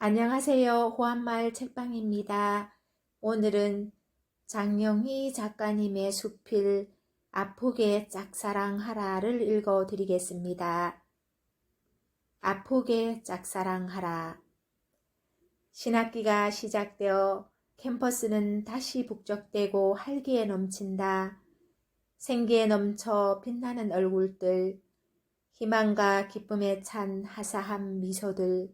안녕하세요. 호환마을 책방입니다. 오늘은 장영희 작가님의 수필 아프게 짝사랑하라를 읽어드리겠습니다. 아프게 짝사랑하라. 신학기가 시작되어 캠퍼스는 다시 북적대고 활기에 넘친다. 생기에 넘쳐 빛나는 얼굴들, 희망과 기쁨에 찬 하사한 미소들,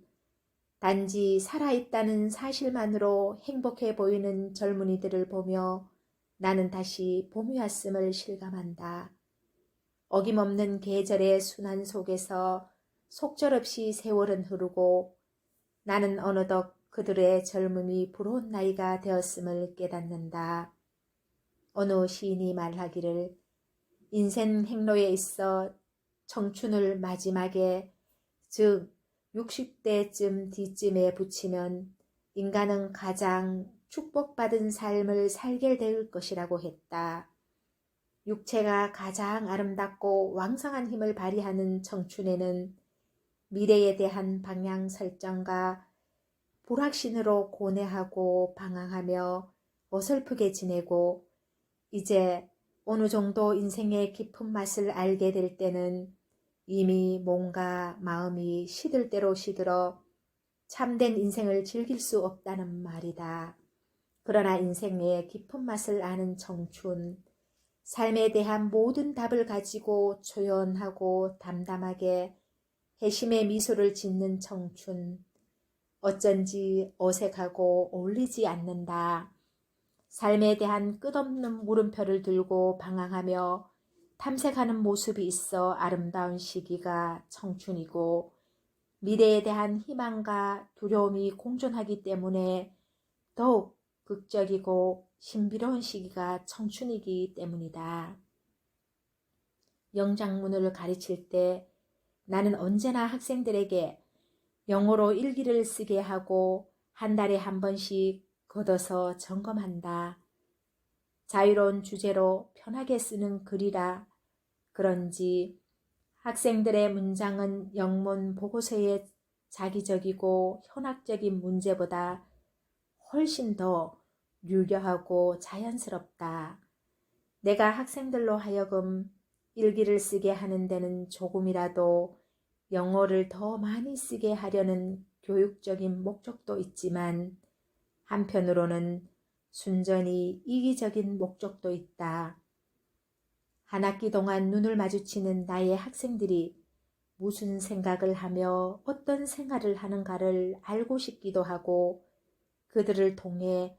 단지 살아있다는 사실만으로 행복해 보이는 젊은이들을 보며 나는 다시 봄이 왔음을 실감한다. 어김없는 계절의 순환 속에서 속절없이 세월은 흐르고 나는 어느덧 그들의 젊음이 부러운 나이가 되었음을 깨닫는다. 어느 시인이 말하기를 인생 행로에 있어 청춘을 마지막에, 즉 60대쯤 뒤쯤에 붙이면 인간은 가장 축복받은 삶을 살게 될 것이라고 했다. 육체가 가장 아름답고 왕성한 힘을 발휘하는 청춘에는 미래에 대한 방향 설정과 불확신으로 고뇌하고 방황하며 어설프게 지내고, 이제 어느 정도 인생의 깊은 맛을 알게 될 때는 이미 몸과 마음이 시들 대로 시들어 참된 인생을 즐길 수 없다는 말이다. 그러나 인생의 깊은 맛을 아는 청춘, 삶에 대한 모든 답을 가지고 조연하고 담담하게 회심의 미소를 짓는 청춘, 어쩐지 어색하고 어울리지 않는다. 삶에 대한 끝없는 물음표를 들고 방황하며 탐색하는 모습이 있어 아름다운 시기가 청춘이고, 미래에 대한 희망과 두려움이 공존하기 때문에 더욱 극적이고 신비로운 시기가 청춘이기 때문이다. 영장문을 가르칠 때 나는 언제나 학생들에게 영어로 일기를 쓰게 하고 한 달에 한 번씩 걷어서 점검한다. 자유로운 주제로 편하게 쓰는 글이라 그런지 학생들의 문장은 영문 보고서의 자기적이고 현학적인 문제보다 훨씬 더 유려하고 자연스럽다. 내가 학생들로 하여금 일기를 쓰게 하는 데는 조금이라도 영어를 더 많이 쓰게 하려는 교육적인 목적도 있지만, 한편으로는 순전히 이기적인 목적도 있다. 한 학기 동안 눈을 마주치는 나의 학생들이 무슨 생각을 하며 어떤 생활을 하는가를 알고 싶기도 하고, 그들을 통해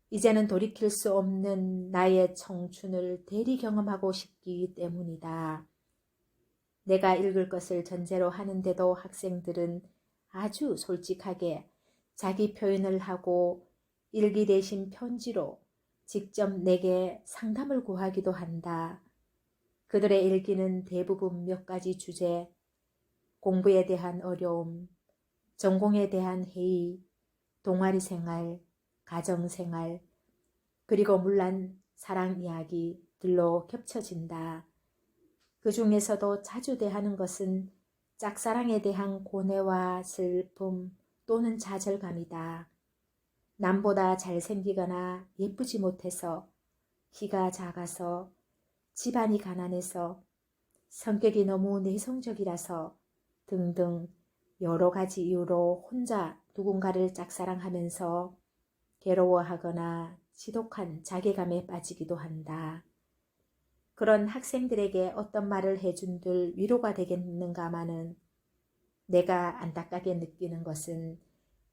이제는 돌이킬 수 없는 나의 청춘을 대리 경험하고 싶기 때문이다. 내가 읽을 것을 전제로 하는데도 학생들은 아주 솔직하게 자기 표현을 하고 일기 대신 편지로 직접 내게 상담을 구하기도 한다. 그들의 일기는 대부분 몇 가지 주제, 공부에 대한 어려움, 전공에 대한 회의, 동아리 생활, 가정 생활, 그리고 물론 사랑 이야기들로 겹쳐진다. 그 중에서도 자주 대하는 것은 짝사랑에 대한 고뇌와 슬픔 또는 좌절감이다. 남보다 잘생기거나 예쁘지 못해서, 키가 작아서, 집안이 가난해서, 성격이 너무 내성적이라서 등등 여러 가지 이유로 혼자 누군가를 짝사랑하면서 괴로워하거나 지독한 자괴감에 빠지기도 한다. 그런 학생들에게 어떤 말을 해준들 위로가 되겠는가마는, 내가 안타깝게 느끼는 것은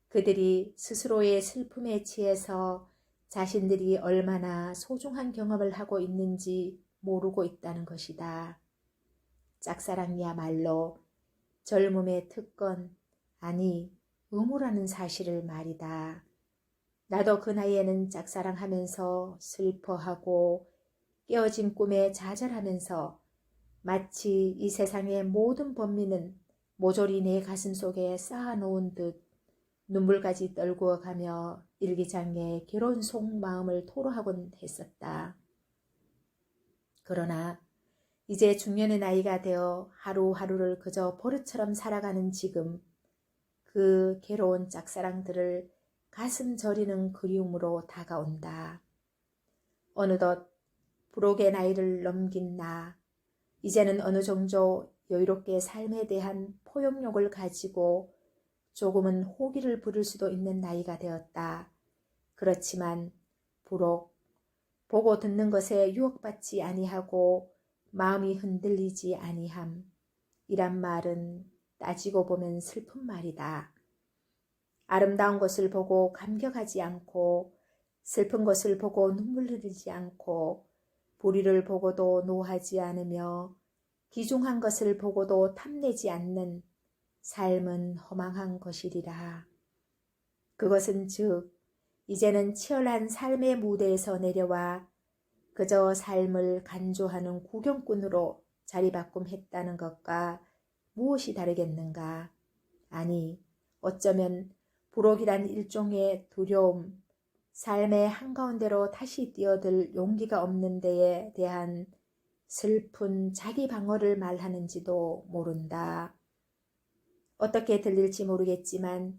그들이 스스로의 슬픔에 취해서 자신들이 얼마나 소중한 경험을 하고 있는지 모르고 있다는 것이다. 짝사랑이야말로 젊음의 특권, 아니 의무라는 사실을 말이다. 나도 그 나이에는 짝사랑하면서 슬퍼하고 깨어진 꿈에 좌절하면서 마치 이 세상의 모든 번민은 모조리 내 가슴 속에 쌓아놓은 듯 눈물까지 떨구어 가며 일기장에 괴로운 속마음을 토로하곤 했었다. 그러나 이제 중년의 나이가 되어 하루하루를 그저 버릇처럼 살아가는 지금, 그 괴로운 짝사랑들을 가슴 저리는 그리움으로 다가온다. 어느덧 부록의 나이를 넘긴 나, 이제는 어느 정도 여유롭게 삶에 대한 포용력을 가지고 조금은 호기를 부릴 수도 있는 나이가 되었다. 그렇지만 부록, 보고 듣는 것에 유혹받지 아니하고 마음이 흔들리지 아니함. 이란 말은 따지고 보면 슬픈 말이다. 아름다운 것을 보고 감격하지 않고 슬픈 것을 보고 눈물 흘리지 않고 불의를 보고도 노하지 않으며 기중한 것을 보고도 탐내지 않는 삶은 허망한 것이리라. 그것은 즉 이제는 치열한 삶의 무대에서 내려와 그저 삶을 간조하는 구경꾼으로 자리바꿈했다는 것과 무엇이 다르겠는가. 아니 어쩌면 부록이란 일종의 두려움, 삶의 한가운데로 다시 뛰어들 용기가 없는 데에 대한 슬픈 자기 방어를 말하는지도 모른다. 어떻게 들릴지 모르겠지만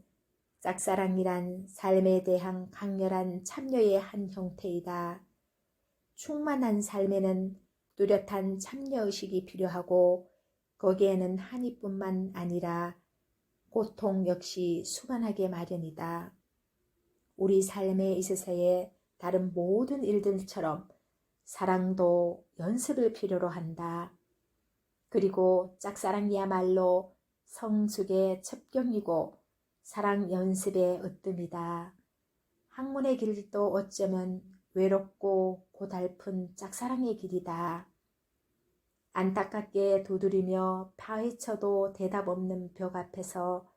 짝사랑이란 삶에 대한 강렬한 참여의 한 형태이다. 충만한 삶에는 뚜렷한 참여의식이 필요하고 거기에는 한이뿐만 아니라 고통 역시 수반하게 마련이다. 우리 삶에 있어서의 다른 모든 일들처럼 사랑도 연습을 필요로 한다. 그리고 짝사랑이야말로 성숙의 첩경이고 사랑 연습의 으뜸이다. 학문의 길도 어쩌면 외롭고 고달픈 짝사랑의 길이다. 안타깝게 두드리며 파헤쳐도 대답 없는 벽 앞에서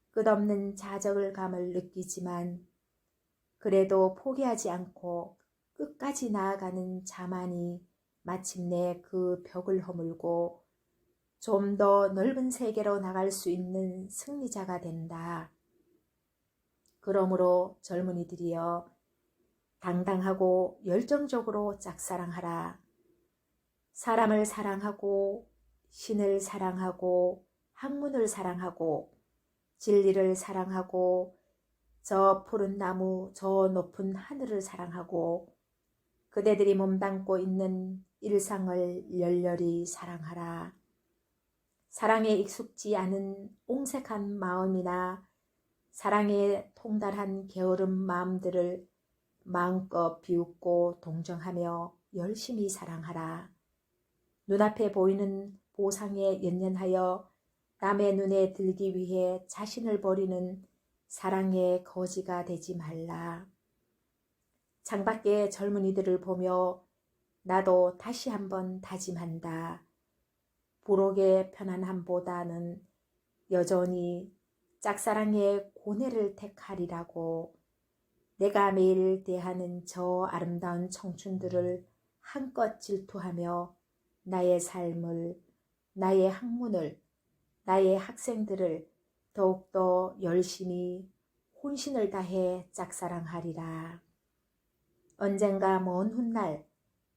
끝없는 좌절감을 느끼지만 그래도 포기하지 않고 끝까지 나아가는 자만이 마침내 그 벽을 허물고 좀 더 넓은 세계로 나갈 수 있는 승리자가 된다. 그러므로 젊은이들이여 당당하고 열정적으로 짝사랑하라. 사람을 사랑하고 신을 사랑하고 학문을 사랑하고 진리를 사랑하고 저 푸른 나무 저 높은 하늘을 사랑하고 그대들이 몸담고 있는 일상을 열렬히 사랑하라. 사랑에 익숙지 않은 옹색한 마음이나 사랑에 통달한 게으른 마음들을 마음껏 비웃고 동정하며 열심히 사랑하라. 눈앞에 보이는 보상에 연연하여 남의 눈에 들기 위해 자신을 버리는 사랑의 거지가 되지 말라. 창밖의 젊은이들을 보며 나도 다시 한번 다짐한다. 부록의 편안함보다는 여전히 짝사랑의 고뇌를 택하리라고. 내가 매일 대하는 저 아름다운 청춘들을 한껏 질투하며 나의 삶을, 나의 학문을, 나의 학생들을 더욱더 열심히 혼신을 다해 짝사랑하리라. 언젠가 먼 훗날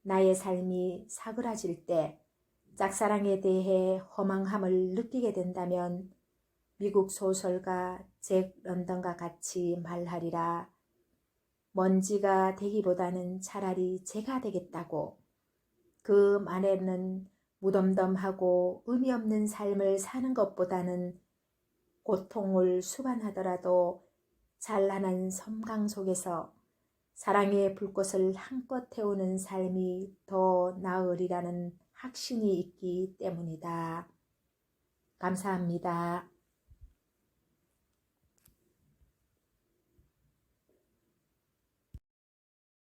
나의 삶이 사그라질 때 짝사랑에 대해 허망함을 느끼게 된다면 미국 소설가 잭 런던과 같이 말하리라. 먼지가 되기보다는 차라리 제가 되겠다고. 그 말에는 무덤덤하고 의미 없는 삶을 사는 것보다는 고통을 수반하더라도 찬란한 섬광 속에서 사랑의 불꽃을 한껏 태우는 삶이 더 나으리라는 확신이 있기 때문이다. 감사합니다.